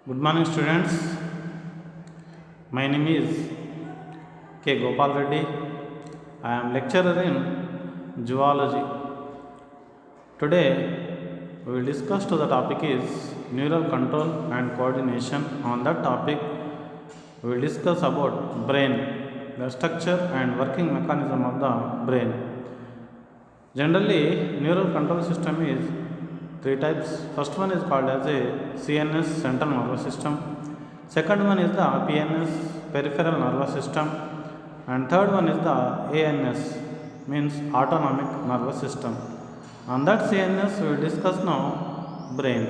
Good morning, students. My name is K. Gopal Reddy. I am lecturer in zoology. Today, we will discuss to the topic is neural control and coordination. On that topic, we will discuss about brain, the structure and working mechanism of the brain. Generally, neural control system is three types. First one is called as a CNS, central nervous system. Second one is the PNS, peripheral nervous system. And third one is the ANS, means autonomic nervous system. On that CNS we will discuss now brain.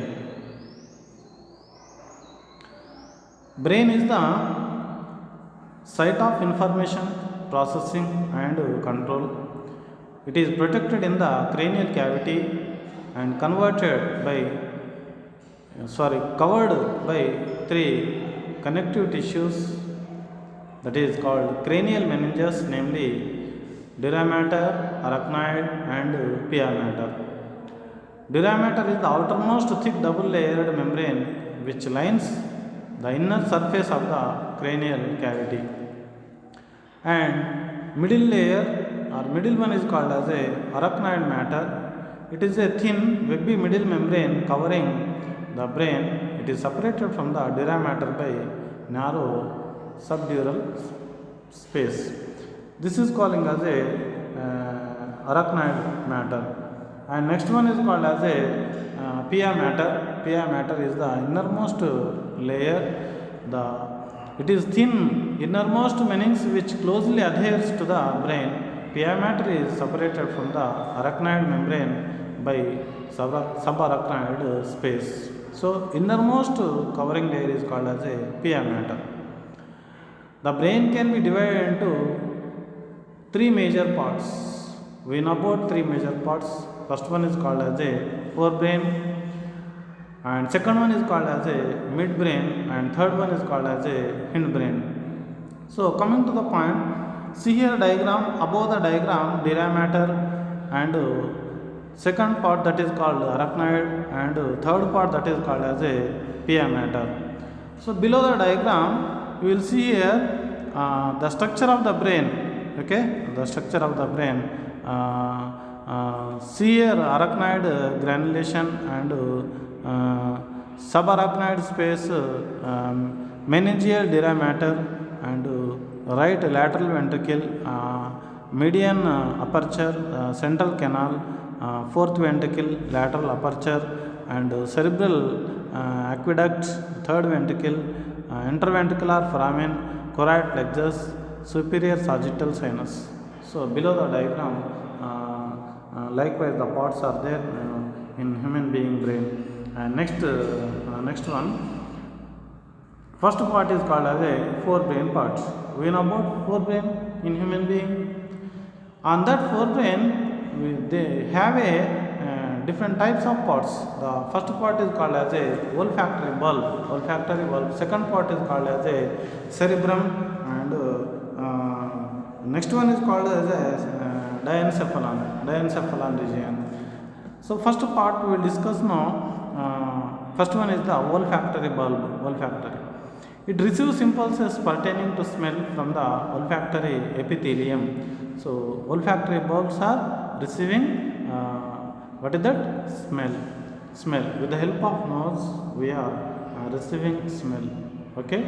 Brain is the site of information processing and control. It is protected in the cranial cavity and covered by three connective tissues, that is called cranial meninges, namely dura mater, arachnoid and pia mater. Dura mater is the outermost thick double layered membrane which lines the inner surface of the cranial cavity, and middle layer or middle one is called as a arachnoid matter. It is a thin webby middle membrane covering the brain. It is separated from the dura mater by narrow subdural space. This is calling as a arachnoid matter. And next one is called as a pia mater. Pia mater is the innermost layer. It is thin innermost meninx which closely adheres to the brain. Pia mater is separated from the arachnoid membrane by subarachnoid space. So, innermost covering layer is called as a pia mater. The brain can be divided into three major parts. We know about three major parts. First one is called as a forebrain, and second one is called as a midbrain, and third one is called as a hindbrain. So, coming to the point, see here diagram. Above the diagram, dura mater and second part that is called arachnoid, and third part that is called as a pia mater. So, below the diagram you will see here the structure of the brain. Okay, the structure of the brain. See here arachnoid granulation and subarachnoid space, meningeal dura mater and right lateral ventricle, median aperture, central canal, fourth ventricle, lateral aperture and cerebral aqueduct, third ventricle, interventricular foramen, choroid plexus, superior sagittal sinus. So, below the diagram, likewise the parts are there in human being brain. And next one, first part is called as a forebrain part. We know about forebrain in human being. On that forebrain, they have a different types of parts. The first part is called as a olfactory bulb. Second part is called as a cerebrum, and next one is called as a diencephalon region. So, first part we will discuss now. First one is the olfactory bulb. It receives impulses pertaining to smell from the olfactory epithelium. So, olfactory bulbs are receiving what is that? Smell. With the help of nose, we are receiving smell. Okay.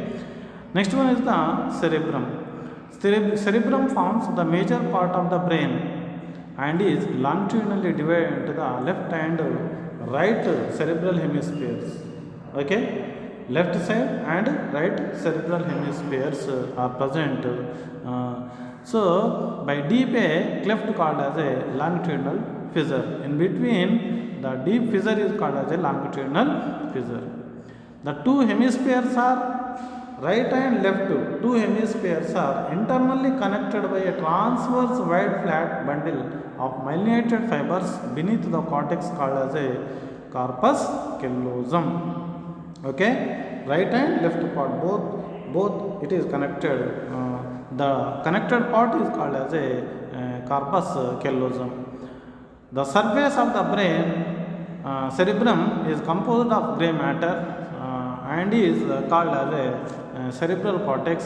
Next one is the cerebrum. Cerebrum forms the major part of the brain and is longitudinally divided into the left and right cerebral hemispheres. Okay. Left side and right cerebral hemispheres are present. So, by deep a cleft called as a longitudinal fissure. In between the deep fissure is called as a longitudinal fissure. The two hemispheres are right and left. Two hemispheres are internally connected by a transverse wide flat bundle of myelinated fibers beneath the cortex called as a corpus callosum. Okay, right and left part both it is connected. The connected part is called as a corpus callosum. The surface of the brain cerebrum is composed of gray matter and is called as a cerebral cortex.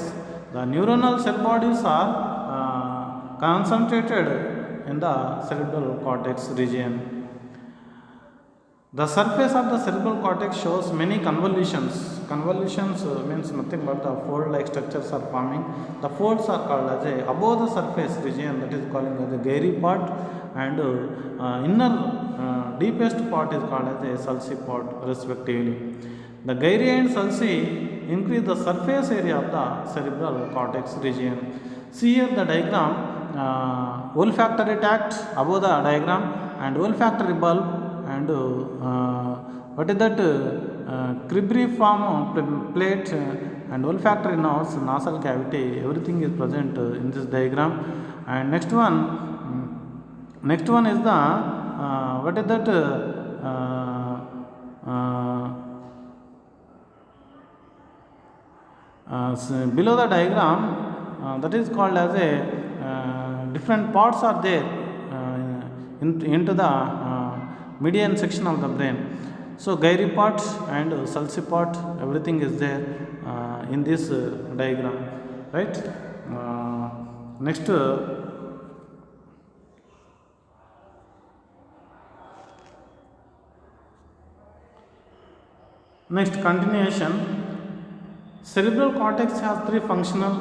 The neuronal cell bodies are concentrated in the cerebral cortex region. The surface of the cerebral cortex shows many convolutions. Convolutions means nothing but the fold-like structures are forming. The folds are called as a above the surface region, that is calling as the gyri part, and inner deepest part is called as a sulci part respectively. The gyri and sulci increase the surface area of the cerebral cortex region. See here the diagram, olfactory tract above the diagram and olfactory bulb, and what is that cribriform plate and olfactory nerves, nasal cavity, everything is present in this diagram. And next one is the what is that below the diagram, that is called as a different parts are there into the median section of the brain. So gyri part and sulci part, everything is there in this diagram, right? Next continuation. Cerebral cortex has three functional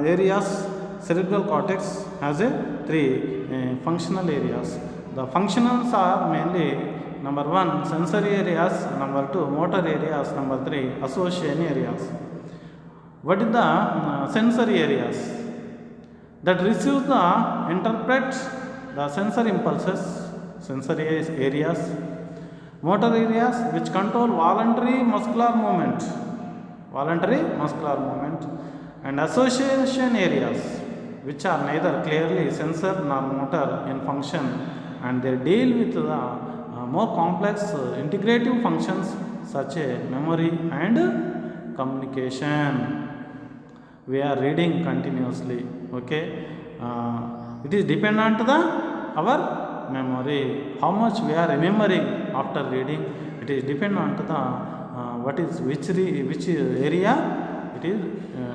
areas. Cerebral cortex has three functional areas. The functionals are mainly number 1 sensory areas, number 2 motor areas, number 3 association areas. What is the sensory areas? That receives the interpret the sensory impulses, sensory areas. Motor areas which control voluntary muscular movement, and association areas which are neither clearly sensor nor motor in function, and they deal with the more complex integrative functions such as memory and communication. We are reading continuously, okay? It is dependent to our memory, how much we are remembering after reading. It is dependent to the which area. It is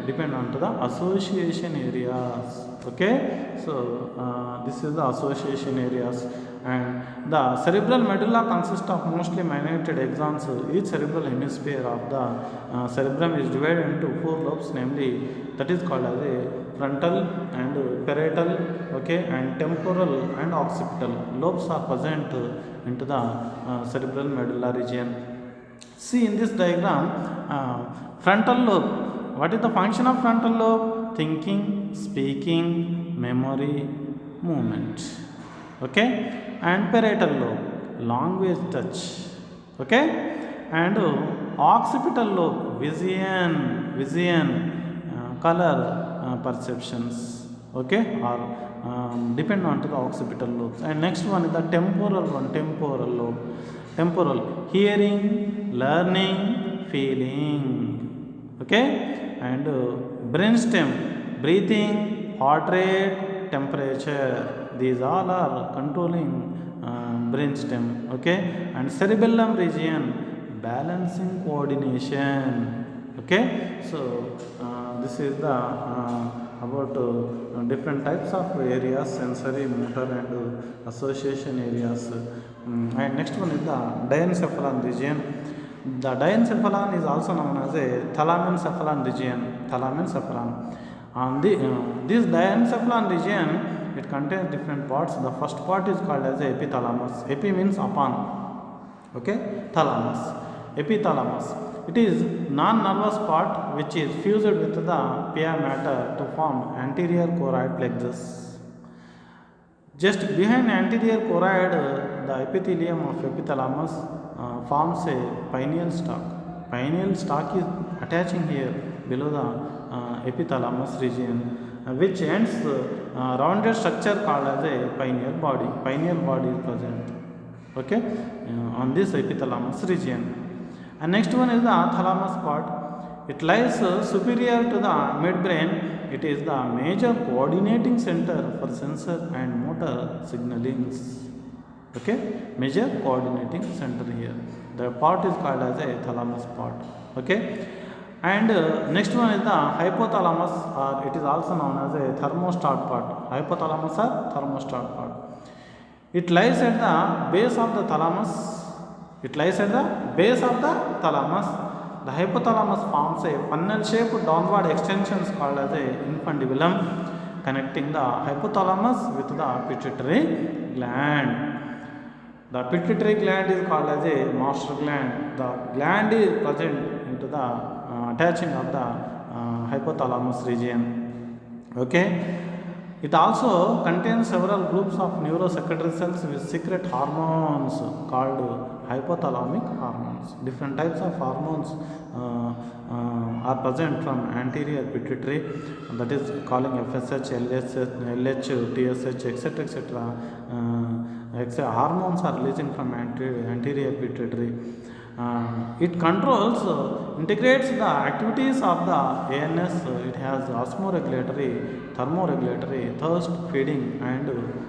dependent to the association areas, okay? So this is the association areas. And the cerebral medulla consists of mostly minute axons. Each cerebral hemisphere of the cerebrum is divided into 4 lobes, namely that is called as a frontal and parietal, okay, and temporal and occipital. Lobes are present into the cerebral medulla region. See in this diagram, frontal lobe. What is the function of frontal lobe? Thinking, speaking, memory, movement, okay? And parietal lobe, language, touch, okay? And occipital lobe, vision, color perceptions, okay, or depend on to the occipital lobes. And next one is the temporal lobe. Temporal, hearing, learning, feeling, okay? And brainstem, breathing, heart rate, temperature, these all are controlling brainstem, okay? And cerebellum region, balancing, coordination, okay? So this is the about different types of areas, sensory, motor and association areas. And next one is the diencephalon region. The diencephalon is also known as a thalamencephalon region. This diencephalon region, it contains different parts. The first part is called as epithalamus. Epi means upon, okay, thalamus, epithalamus. It is non-nervous part which is fused with the pia mater to form anterior choroid plexus. Just behind anterior choroid, the epithelium of epithalamus forms a pineal stalk. Pineal stalk is attaching here below the epithalamus region, which ends rounded structure called as a pineal body. Pineal body is present, okay, on this epithalamus region. And next one is the thalamus part. It lies superior to the midbrain. It is the major coordinating center for sensor and motor signalings, okay, major coordinating center here. The part is called as a thalamus part. Okay, and next one is the hypothalamus, or it is also known as a thermostat part. Hypothalamus or thermostat part. It lies at the base of the thalamus. It lies at the base of the thalamus. The hypothalamus forms a funnel-shaped downward extensions called as a infundibulum, connecting the hypothalamus with the pituitary gland. The pituitary gland is called as a master gland. The gland is present into the attaching of the hypothalamus region. Okay. It also contains several groups of neurosecretory cells with secret hormones called hypothalamic hormones. Different types of hormones are present from anterior pituitary, that is calling FSH, LH, TSH, etc. Hormones are releasing from anterior pituitary. It controls, integrates the activities of the ANS. It has osmoregulatory, thermoregulatory, thirst, feeding and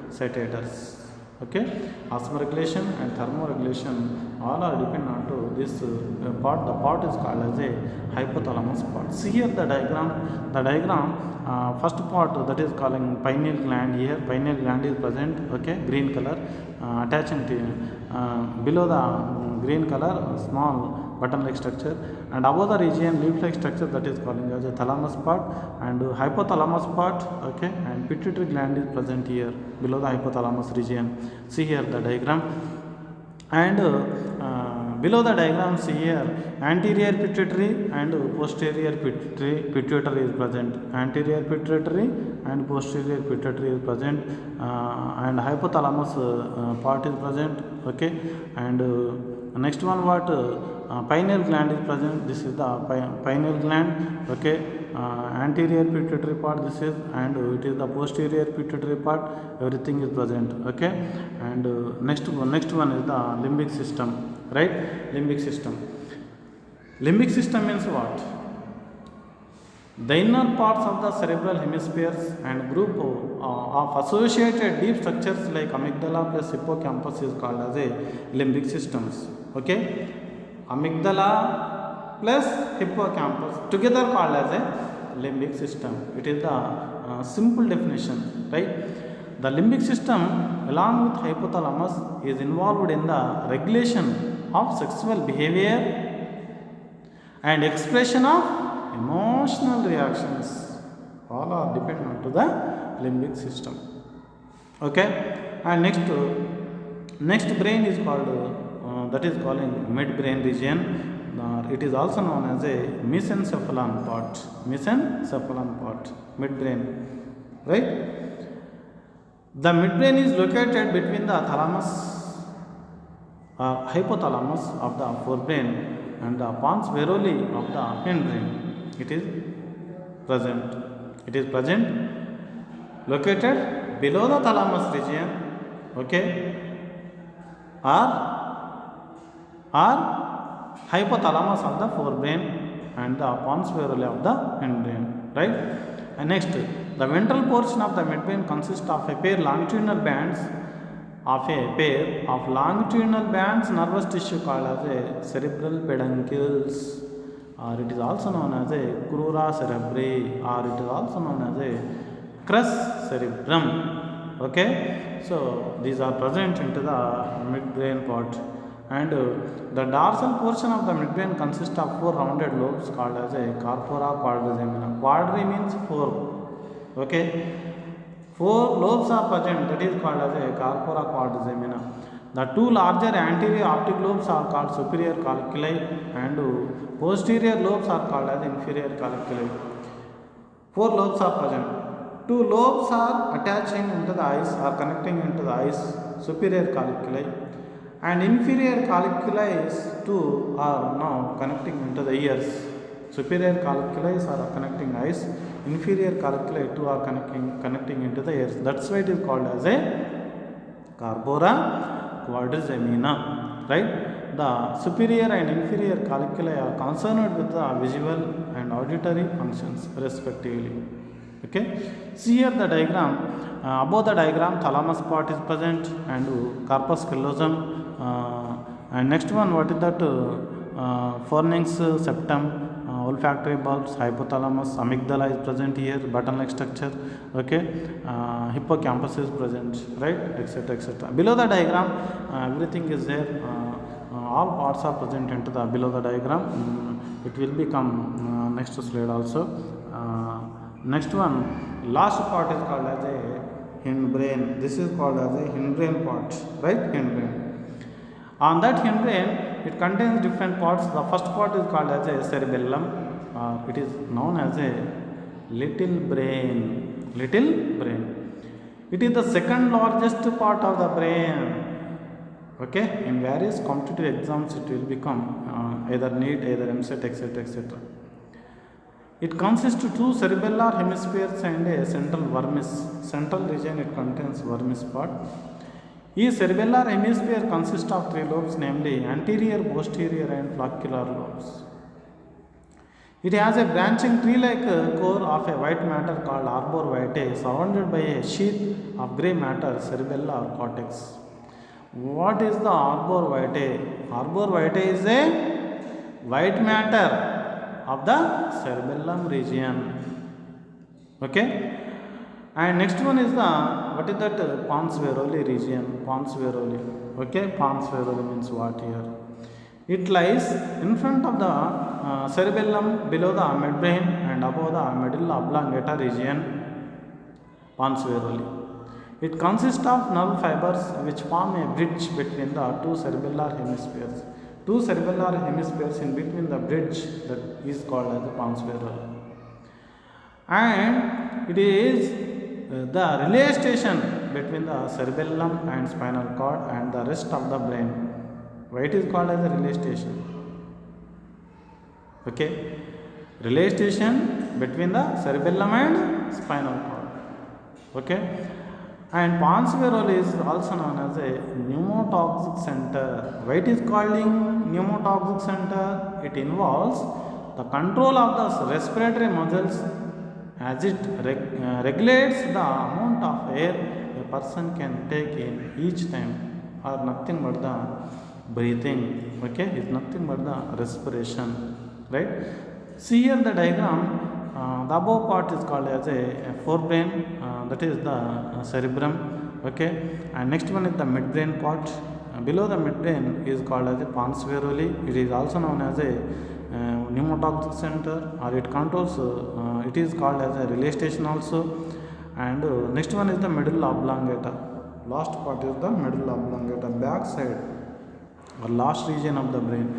satiators. Okay, osmoregulation and thermoregulation all are dependent on to this part. The part is called as a hypothalamus part. See here the diagram. The diagram, first part, that is calling pineal gland. Here pineal gland is present. Okay, green color, attaching to below the green color small button like structure, and above the region leaf like structure, that is calling as a thalamus part and hypothalamus part. Okay, and pituitary gland is present here below the hypothalamus region. See here the diagram, and below the diagram, see here anterior pituitary and posterior pituitary is present. Anterior pituitary and posterior pituitary is present, and hypothalamus part is present. Okay, and next one, what pineal gland is present. This is the pineal gland. Okay, anterior pituitary part this is, and it is the posterior pituitary part. Everything is present. Okay, and next one is the limbic system. Right, limbic system. Limbic system means what? The inner parts of the cerebral hemispheres and group of associated deep structures like amygdala plus hippocampus is called as a limbic systems. Okay, amygdala plus hippocampus together called as a limbic system. It is the simple definition, right? The limbic system along with hypothalamus is involved in the regulation of sexual behavior and expression of emotional reactions. All are dependent to the limbic system. Okay, and next brain is called that is calling midbrain region. It is also known as a mesencephalon part. Mesencephalon part, midbrain, right? The midbrain is located between the thalamus, hypothalamus of the forebrain and the pons varolii of the hindbrain. It is present located below the thalamus region. Okay, or hypothalamus of the forebrain and the pons varolii of the hindbrain, right? And next, the ventral portion of the midbrain consists of a pair of longitudinal bands nervous tissue called as a cerebral peduncles, or it is also known as a crura cerebri, or it is also known as a crus cerebrum. Okay, so these are present into the midbrain part, and the dorsal portion of the midbrain consists of 4 rounded lobes called as a corpora quadrigemina. Quadri means 4. Okay, 4 lobes are present, that is called as a corpora quadrigemina. The 2 larger anterior optic lobes are called superior colliculi, and posterior lobes are called as inferior colliculi. 4 lobes are present. 2 lobes are attaching into the eyes, or connecting into the eyes, superior colliculi, and inferior colliculi 2 are now connecting into the ears. Superior colliculi are connecting eyes, inferior colliculi 2 are connecting into the ears. That's why it is called as a corpora quadrigemina, right? The superior and inferior colliculi are concerned with the visual and auditory functions respectively. Okay, see here the diagram. Above the diagram, thalamus part is present, and corpus callosum And next one, what is that? Fornix septum, olfactory bulbs, hypothalamus, amygdala is present here, button-like structure. Okay, hippocampus is present, right, etc., etc. Below the diagram, everything is there. All parts are present into the below the diagram. It will become next slide also. Next one, last part is called as a hindbrain. This is called as a hindbrain part, right? Hindbrain. On that hindbrain, it contains different parts. The first part is called as a cerebellum. It is known as a little brain. Little brain. It is the second largest part of the brain. Okay, in various competitive exams, it will become either NEET, either MCET, etc., etc. It consists of two cerebellar hemispheres and a central vermis. Central region, it contains vermis part. Each cerebellar hemisphere consists of three lobes, namely anterior, posterior, and floccular lobes. It has a branching tree-like core of a white matter called arbor vitae, surrounded by a sheath of grey matter, cerebellar cortex. What is the arbor vitae? Arbor vitae is a white matter of the cerebellum region. Okay. And next one is the, what is that? Pons varoli region. Pons varoli. Okay, pons varoli means what here? It lies in front of the cerebellum, below the midbrain, and above the medulla oblongata region. Pons varoli. It consists of nerve fibers which form a bridge between the two cerebellar hemispheres. Two cerebellar hemispheres in between the bridge, that is called as the pons varoli. And it is the relay station between the cerebellum and spinal cord and the rest of the brain. Why it is called as a relay station? Okay, relay station between the cerebellum and spinal cord. Okay, and pons varoli is also known as a pneumotoxic center. Why it is called pneumotoxic center? It involves the control of the respiratory muscles, as it regulates the amount of air a person can take in each time, or nothing but the breathing. Okay, it's nothing but the respiration, right? See here the diagram. The above part is called as a forebrain, that is the cerebrum. Okay, and next one is the midbrain part. Below the midbrain is called as a pons varoli. It is also known as a pneumotoxic center, or it controls, it is called as a relay station also. And next one is the medulla oblongata. Last part is the medulla oblongata, back side or last region of the brain.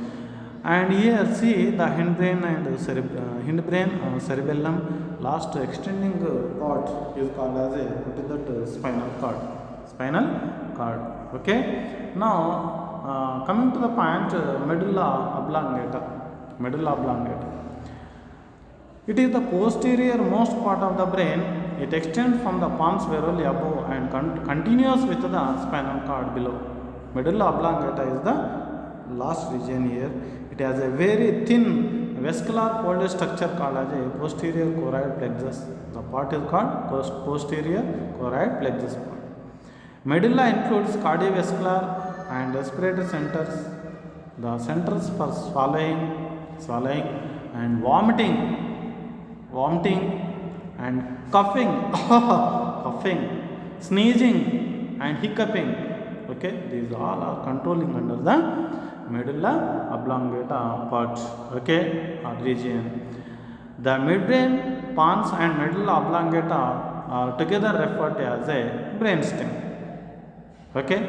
And here see the hindbrain and cerebellum. Last extending part is called as a, what is that? Spinal cord. Spinal cord. Okay. Now coming to the point, medulla oblongata. Medulla oblongata. It is the posterior most part of the brain. It extends from the pons varoli above and continues with the spinal cord below. Medulla oblongata is the last region here. It has a very thin vascular folded structure called as a posterior choroid plexus. The part is called posterior choroid plexus part. Medulla includes cardiovascular and respiratory centers, the centers for swallowing and vomiting and coughing, sneezing and hiccuping. Okay, these all are controlling under the medulla oblongata part. Okay, or region. The midbrain, pons and medulla oblongata are together referred to as a brainstem. Okay.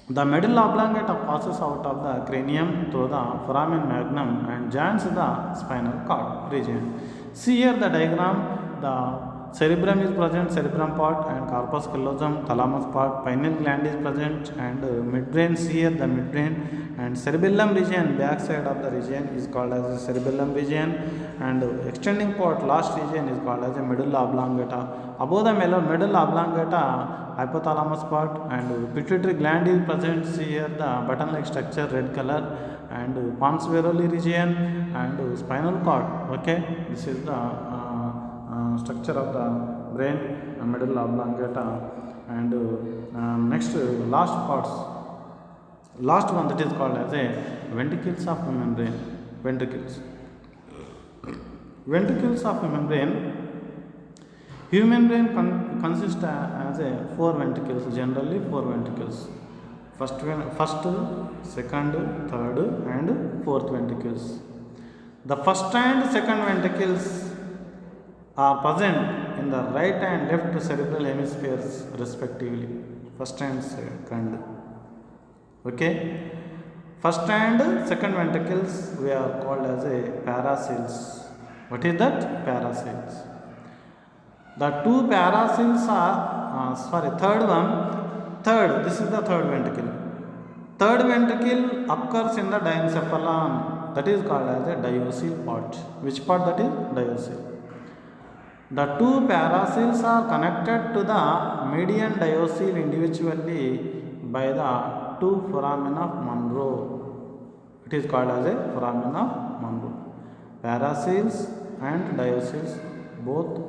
The medulla oblongata passes out of the cranium through the foramen magnum and joins the spinal cord region. See here the diagram. The cerebrum is present, cerebrum part, and corpus callosum, thalamus part, pineal gland is present, and midbrain. See here the midbrain and cerebellum region, back side of the region is called as the cerebellum region, and extending part, last region is called as a medulla oblongata. Above the medulla oblongata, hypothalamus part and pituitary gland is present. See here the button-like structure, red color, and pons varoli region and spinal cord. Okay, this is the structure of the brain, medulla oblongata, and next last parts Last one, that is called as a ventricles of human brain. Ventricles. Ventricles of human brain. Human brain consists as a four ventricles. Generally, four ventricles. First, second, third, and fourth ventricles. The first and second ventricles are present in the right and left cerebral hemispheres respectively. First and second. Okay. First and second ventricles we are called as a paracells. What is that? Paracells. The two paracells are third one. Third, this is the third ventricle. Third ventricle occurs in the diencephalon. That is called as a diocele part. Which part that is? Diocele. The two paracells are connected to the median diocele individually by the two foramen of Monro. It is called as a foramen of Monro. Paracells and dioceles both,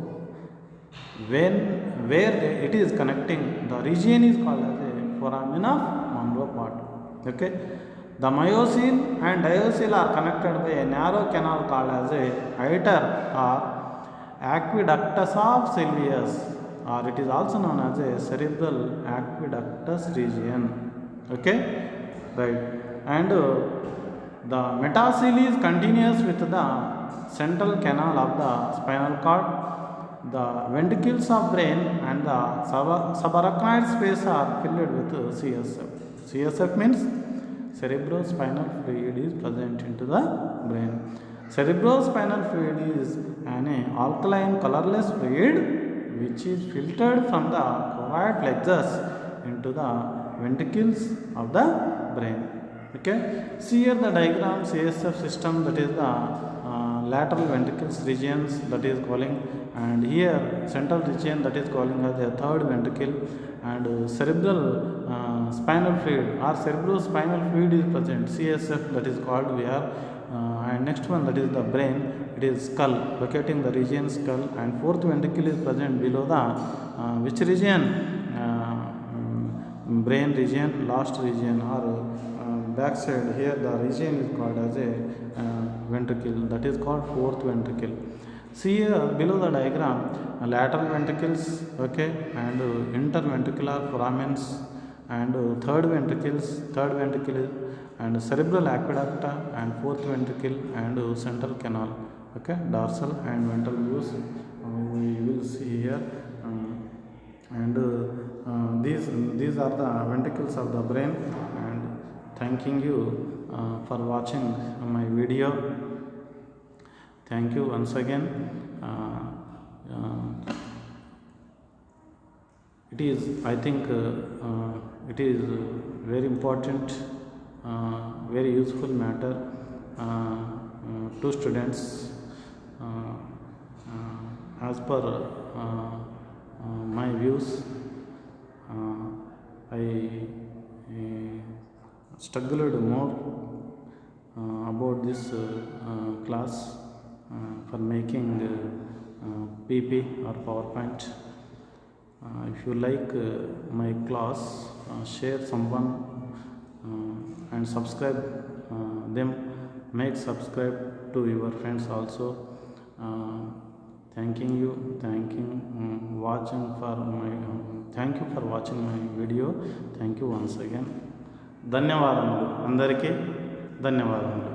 where it is connecting, the region is called as a foramen of Monro part. Okay. The myocele and diocele are connected by a narrow canal called as a iter or aqueductus of Sylvius, or it is also known as a cerebral aqueductus region. Okay, right. And the metacele is continuous with the central canal of the spinal cord. The ventricles of brain and the subarachnoid space are filled with CSF. CSF means cerebrospinal fluid is present into the brain. Cerebrospinal fluid is an alkaline colorless fluid which is filtered from the choroid plexus into the ventricles of the brain. Okay. See here the diagram CSF system, that is the lateral ventricles regions, that is calling, and here central region, that is calling as the third ventricle, and cerebral spinal fluid or cerebrospinal fluid is present, CSF, that is called we are. And next one, that is the brain, it is skull, locating the region skull, and fourth ventricle is present below the which region? Brain region, last region, or backside. Here the region is called as a ventricle, that is called fourth ventricle. See here below the diagram, lateral ventricles, okay, and interventricular foramens, and third ventricle is, and cerebral aqueduct, and fourth ventricle, and central canal. Okay, dorsal and ventral views we will see here, and these are the ventricles of the brain. And thanking you for watching my video. Thank you once again. It is, I think, it is very important, very useful matter to students. As per my views, I struggled more about this class for making PP or PowerPoint. If you like my class, share someone and subscribe them. Make subscribe to your friends also. Thanking you, watching for my thank you for watching my video. Thank you once again. ధన్యవాదములు అందరికీ ధన్యవాదములు.